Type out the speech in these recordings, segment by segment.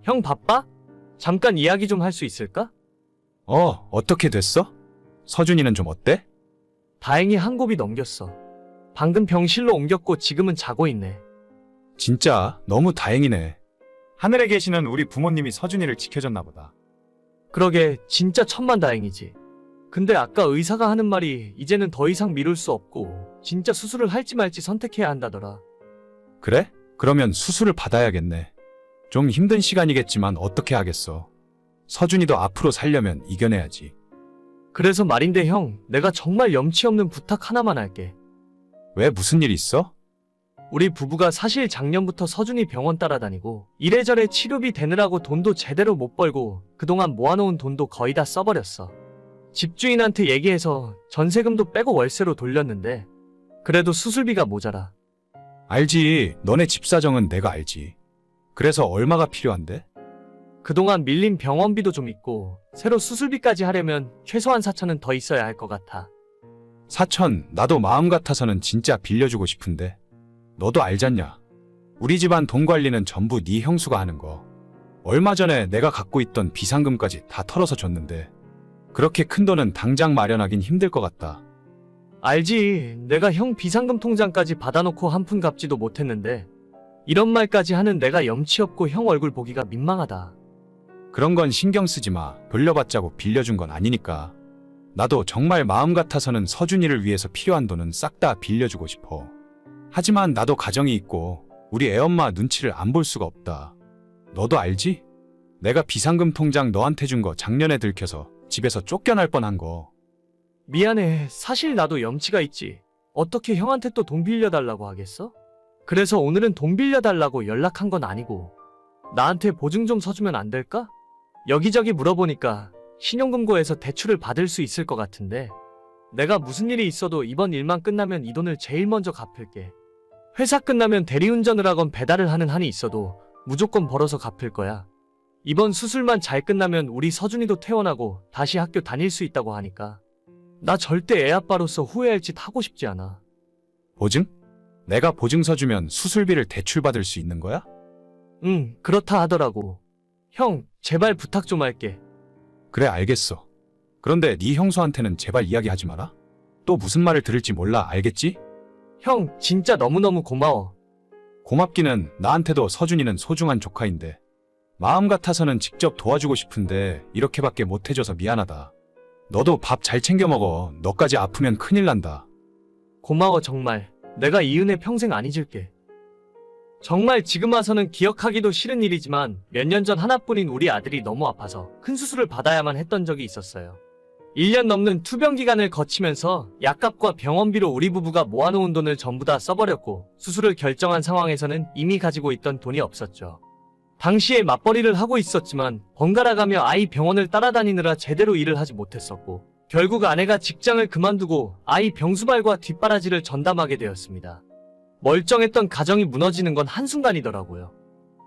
형 바빠? 잠깐 이야기 좀 할 수 있을까? 어떻게 됐어? 서준이는 좀 어때? 다행히 한 곱이 넘겼어. 방금 병실로 옮겼고 지금은 자고 있네. 진짜 너무 다행이네. 하늘에 계시는 우리 부모님이 서준이를 지켜줬나 보다. 그러게 진짜 천만다행이지. 근데 아까 의사가 하는 말이 이제는 더 이상 미룰 수 없고 진짜 수술을 할지 말지 선택해야 한다더라. 그래? 그러면 수술을 받아야겠네. 좀 힘든 시간이겠지만 어떻게 하겠어. 서준이도 앞으로 살려면 이겨내야지. 그래서 말인데 형, 내가 정말 염치 없는 부탁 하나만 할게. 왜 무슨 일 있어? 우리 부부가 사실 작년부터 서준이 병원 따라다니고 이래저래 치료비 대느라고 돈도 제대로 못 벌고 그동안 모아놓은 돈도 거의 다 써버렸어. 집주인한테 얘기해서 전세금도 빼고 월세로 돌렸는데 그래도 수술비가 모자라. 알지. 너네 집 사정은 내가 알지. 그래서 얼마가 필요한데? 그동안 밀린 병원비도 좀 있고 새로 수술비까지 하려면 최소한 4천은 더 있어야 할 것 같아. 4천, 나도 마음 같아서는 진짜 빌려주고 싶은데. 너도 알잖냐. 우리 집안 돈 관리는 전부 네 형수가 하는 거. 얼마 전에 내가 갖고 있던 비상금까지 다 털어서 줬는데 그렇게 큰 돈은 당장 마련하긴 힘들 것 같다. 알지. 내가 형 비상금 통장까지 받아놓고 한 푼 갚지도 못했는데 이런 말까지 하는 내가 염치 없고 형 얼굴 보기가 민망하다. 그런 건 신경 쓰지 마. 돌려받자고 빌려준 건 아니니까. 나도 정말 마음 같아서는 서준이를 위해서 필요한 돈은 싹 다 빌려주고 싶어. 하지만 나도 가정이 있고 우리 애엄마 눈치를 안 볼 수가 없다. 너도 알지? 내가 비상금 통장 너한테 준 거 작년에 들켜서 집에서 쫓겨날 뻔한 거. 미안해. 사실 나도 염치가 있지. 어떻게 형한테 또 돈 빌려달라고 하겠어? 그래서 오늘은 돈 빌려달라고 연락한 건 아니고 나한테 보증 좀 서주면 안 될까? 여기저기 물어보니까 신용금고에서 대출을 받을 수 있을 것 같은데 내가 무슨 일이 있어도 이번 일만 끝나면 이 돈을 제일 먼저 갚을게. 회사 끝나면 대리운전을 하건 배달을 하는 한이 있어도 무조건 벌어서 갚을 거야. 이번 수술만 잘 끝나면 우리 서준이도 퇴원하고 다시 학교 다닐 수 있다고 하니까 나 절대 애 아빠로서 후회할 짓 하고 싶지 않아. 보증? 내가 보증서 주면 수술비를 대출받을 수 있는 거야? 응, 그렇다 하더라고. 형, 제발 부탁 좀 할게. 그래, 알겠어. 그런데 네 형수한테는 제발 이야기하지 마라. 또 무슨 말을 들을지 몰라, 알겠지? 형, 진짜 너무너무 고마워. 고맙기는. 나한테도 서준이는 소중한 조카인데 마음 같아서는 직접 도와주고 싶은데 이렇게밖에 못해줘서 미안하다. 너도 밥 잘 챙겨 먹어. 너까지 아프면 큰일 난다. 고마워 정말. 내가 이 은혜 평생 안 잊을게. 정말 지금 와서는 기억하기도 싫은 일이지만 몇 년 전 하나뿐인 우리 아들이 너무 아파서 큰 수술을 받아야만 했던 적이 있었어요. 1년 넘는 투병 기간을 거치면서 약값과 병원비로 우리 부부가 모아놓은 돈을 전부 다 써버렸고 수술을 결정한 상황에서는 이미 가지고 있던 돈이 없었죠. 당시에 맞벌이를 하고 있었지만 번갈아가며 아이 병원을 따라다니느라 제대로 일을 하지 못했었고 결국 아내가 직장을 그만두고 아이 병수발과 뒷바라지를 전담하게 되었습니다. 멀쩡했던 가정이 무너지는 건 한순간이더라고요.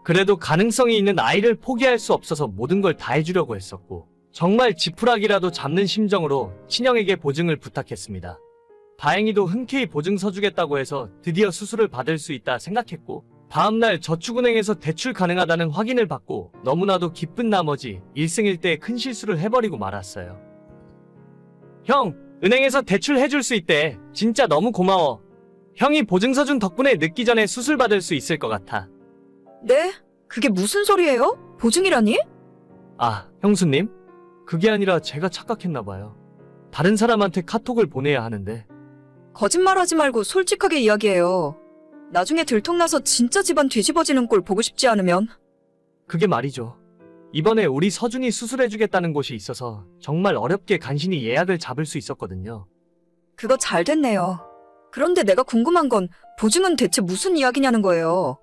그래도 가능성이 있는 아이를 포기할 수 없어서 모든 걸 다 해주려고 했었고 정말 지푸라기라도 잡는 심정으로 친형에게 보증을 부탁했습니다. 다행히도 흔쾌히 보증서 주겠다고 해서 드디어 수술을 받을 수 있다 생각했고 다음날 저축은행에서 대출 가능하다는 확인을 받고 너무나도 기쁜 나머지 일생일대의 큰 실수를 해버리고 말았어요. 형, 은행에서 대출 해줄 수 있대. 진짜 너무 고마워. 형이 보증서 준 덕분에 늦기 전에 수술 받을 수 있을 것 같아. 네? 그게 무슨 소리예요? 보증이라니? 아, 형수님? 그게 아니라 제가 착각했나봐요. 다른 사람한테 카톡을 보내야 하는데. 거짓말하지 말고 솔직하게 이야기해요. 나중에 들통나서 진짜 집안 뒤집어지는 꼴 보고 싶지 않으면. 그게 말이죠. 이번에 우리 서준이 수술해주겠다는 곳이 있어서 정말 어렵게 간신히 예약을 잡을 수 있었거든요. 그거 잘 됐네요. 그런데 내가 궁금한 건 보증은 대체 무슨 이야기냐는 거예요.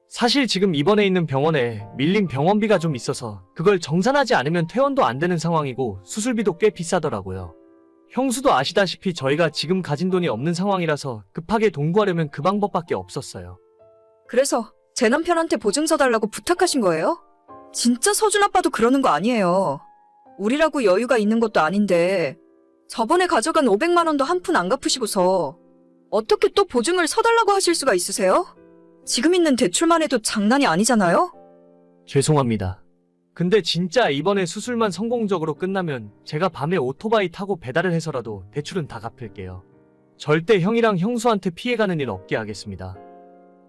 사실 지금 입원해 있는 병원에 밀린 병원비가 좀 있어서 그걸 정산하지 않으면 퇴원도 안 되는 상황이고 수술비도 꽤 비싸더라고요. 형수도 아시다시피 저희가 지금 가진 돈이 없는 상황이라서 급하게 돈 구하려면 그 방법밖에 없었어요. 그래서 제 남편한테 보증서 달라고 부탁하신 거예요? 진짜 서준 아빠도 그러는 거 아니에요. 우리라고 여유가 있는 것도 아닌데 저번에 가져간 500만 원도 한 푼 안 갚으시고서 어떻게 또 보증을 서달라고 하실 수가 있으세요? 지금 있는 대출만 해도 장난이 아니잖아요? 죄송합니다. 근데 진짜 이번에 수술만 성공적으로 끝나면 제가 밤에 오토바이 타고 배달을 해서라도 대출은 다 갚을게요. 절대 형이랑 형수한테 피해가는 일 없게 하겠습니다.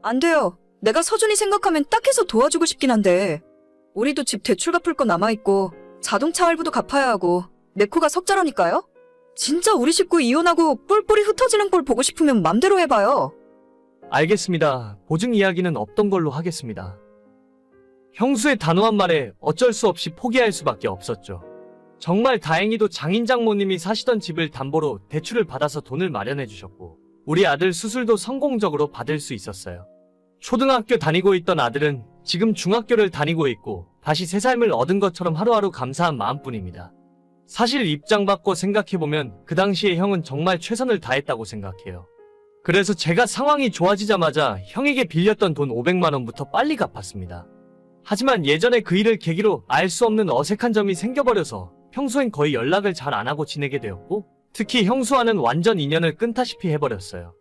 안 돼요. 내가 서준이 생각하면 딱해서 도와주고 싶긴 한데 우리도 집 대출 갚을 거 남아있고 자동차 할부도 갚아야 하고 내 코가 석자라니까요? 진짜 우리 식구 이혼하고 뿔뿔이 흩어지는 꼴 보고 싶으면 맘대로 해봐요. 알겠습니다. 보증 이야기는 없던 걸로 하겠습니다. 형수의 단호한 말에 어쩔 수 없이 포기할 수밖에 없었죠. 정말 다행히도 장인 장모님이 사시던 집을 담보로 대출을 받아서 돈을 마련해 주셨고 우리 아들 수술도 성공적으로 받을 수 있었어요. 초등학교 다니고 있던 아들은 지금 중학교를 다니고 있고 다시 새 삶을 얻은 것처럼 하루하루 감사한 마음뿐입니다. 사실 입장 바꿔 생각해보면 그 당시에 형은 정말 최선을 다했다고 생각해요. 그래서 제가 상황이 좋아지자마자 형에게 빌렸던 돈 500만 원부터 빨리 갚았습니다. 하지만 예전에 그 일을 계기로 알 수 없는 어색한 점이 생겨버려서 평소엔 거의 연락을 잘 안 하고 지내게 되었고 특히 형수와는 완전 인연을 끊다시피 해버렸어요.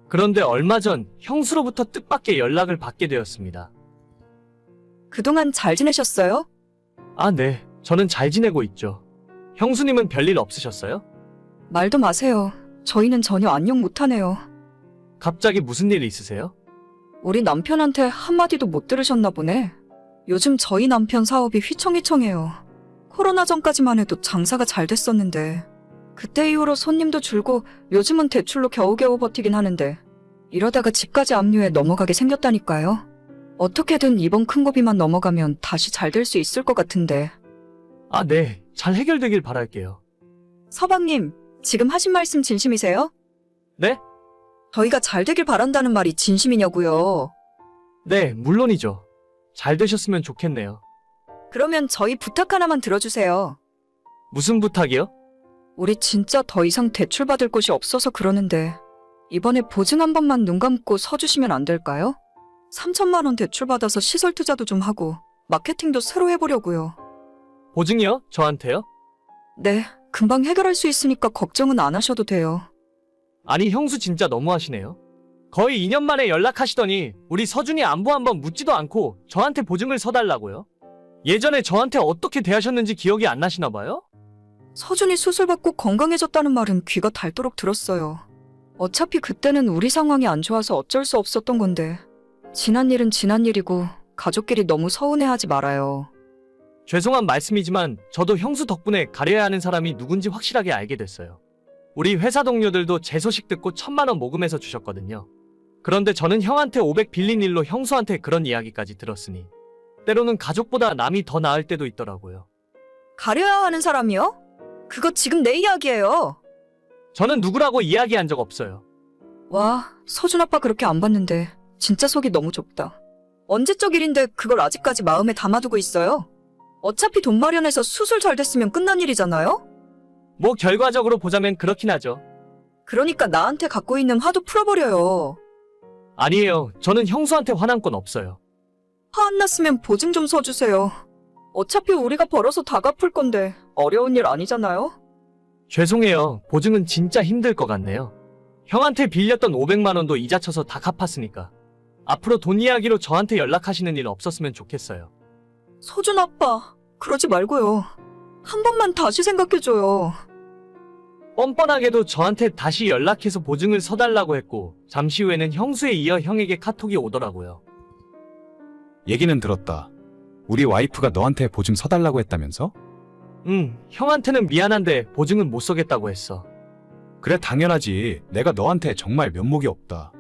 그런데 얼마 전 형수로부터 뜻밖의 연락을 받게 되었습니다. 그동안 잘 지내셨어요? 아, 네. 저는 잘 지내고 있죠. 형수님은 별일 없으셨어요? 말도 마세요. 저희는 전혀 안녕 못하네요. 갑자기 무슨 일 있으세요? 우리 남편한테 한마디도 못 들으셨나 보네. 요즘 저희 남편 사업이 휘청휘청해요. 코로나 전까지만 해도 장사가 잘 됐었는데 그때 이후로 손님도 줄고 요즘은 대출로 겨우겨우 버티긴 하는데 이러다가 집까지 압류해 넘어가게 생겼다니까요. 어떻게든 이번 큰 고비만 넘어가면 다시 잘 될 수 있을 것 같은데. 아, 네. 잘 해결되길 바랄게요. 서방님, 지금 하신 말씀 진심이세요? 네? 저희가 잘 되길 바란다는 말이 진심이냐고요. 네, 물론이죠. 잘 되셨으면 좋겠네요. 그러면 저희 부탁 하나만 들어주세요. 무슨 부탁이요? 우리 진짜 더 이상 대출 받을 곳이 없어서 그러는데 이번에 보증 한 번만 눈 감고 서주시면 안 될까요? 3천만 원 대출 받아서 시설 투자도 좀 하고 마케팅도 새로 해보려고요. 보증이요? 저한테요? 네, 금방 해결할 수 있으니까 걱정은 안 하셔도 돼요. 아니, 형수 진짜 너무하시네요. 거의 2년 만에 연락하시더니 우리 서준이 안부 한번 묻지도 않고 저한테 보증을 서달라고요? 예전에 저한테 어떻게 대하셨는지 기억이 안 나시나 봐요? 서준이 수술받고 건강해졌다는 말은 귀가 닳도록 들었어요. 어차피 그때는 우리 상황이 안 좋아서 어쩔 수 없었던 건데 지난 일은 지난 일이고 가족끼리 너무 서운해하지 말아요. 죄송한 말씀이지만 저도 형수 덕분에 가려야 하는 사람이 누군지 확실하게 알게 됐어요. 우리 회사 동료들도 제 소식 듣고 1,000만 원 모금해서 주셨거든요. 그런데 저는 형한테 500 빌린 일로 형수한테 그런 이야기까지 들었으니 때로는 가족보다 남이 더 나을 때도 있더라고요. 가려야 하는 사람이요? 그거 지금 내 이야기예요. 저는 누구라고 이야기한 적 없어요. 와, 서준 아빠 그렇게 안 봤는데 진짜 속이 너무 좁다. 언제적 일인데 그걸 아직까지 마음에 담아두고 있어요? 어차피 돈 마련해서 수술 잘 됐으면 끝난 일이잖아요? 뭐 결과적으로 보자면 그렇긴 하죠. 그러니까 나한테 갖고 있는 화도 풀어버려요. 아니에요. 저는 형수한테 화난 건 없어요. 화 안 났으면 보증 좀 서주세요. 어차피 우리가 벌어서 다 갚을 건데 어려운 일 아니잖아요? 죄송해요. 보증은 진짜 힘들 것 같네요. 형한테 빌렸던 500만 원도 이자 쳐서 다 갚았으니까. 앞으로 돈 이야기로 저한테 연락하시는 일 없었으면 좋겠어요. 서준 아빠, 그러지 말고요. 한 번만 다시 생각해줘요. 뻔뻔하게도 저한테 다시 연락해서 보증을 서달라고 했고 잠시 후에는 형수에 이어 형에게 카톡이 오더라고요. 얘기는 들었다. 우리 와이프가 너한테 보증 서달라고 했다면서? 형한테는 미안한데 보증은 못 서겠다고 했어. 그래, 당연하지. 내가 너한테 정말 면목이 없다.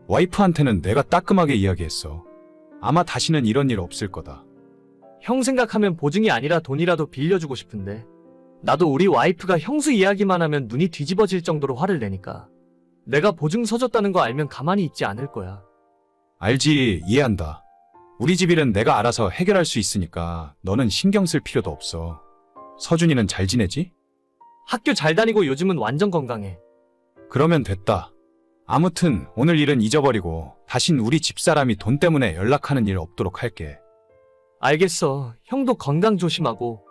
와이프한테는 내가 따끔하게 이야기했어. 아마 다시는 이런 일 없을 거다. 형 생각하면 보증이 아니라 돈이라도 빌려주고 싶은데 나도 우리 와이프가 형수 이야기만 하면 눈이 뒤집어질 정도로 화를 내니까 내가 보증 서줬다는 거 알면 가만히 있지 않을 거야. 알지, 이해한다. 우리 집 일은 내가 알아서 해결할 수 있으니까 너는 신경 쓸 필요도 없어. 서준이는 잘 지내지? 학교 잘 다니고 요즘은 완전 건강해. 그러면 됐다. 아무튼 오늘 일은 잊어버리고 다신 우리 집사람이 돈 때문에 연락하는 일 없도록 할게. 알겠어. 형도 건강 조심하고.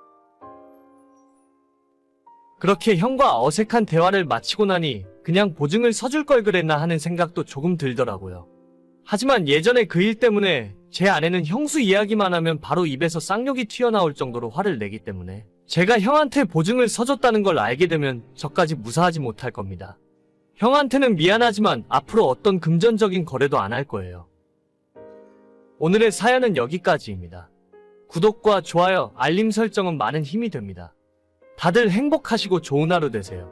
그렇게 형과 어색한 대화를 마치고 나니 그냥 보증을 서줄 걸 그랬나 하는 생각도 조금 들더라고요. 하지만 예전에 그 일 때문에 제 아내는 형수 이야기만 하면 바로 입에서 쌍욕이 튀어나올 정도로 화를 내기 때문에 제가 형한테 보증을 서줬다는 걸 알게 되면 저까지 무사하지 못할 겁니다. 형한테는 미안하지만 앞으로 어떤 금전적인 거래도 안 할 거예요. 오늘의 사연은 여기까지입니다. 구독과 좋아요, 알림 설정은 많은 힘이 됩니다. 다들 행복하시고 좋은 하루 되세요.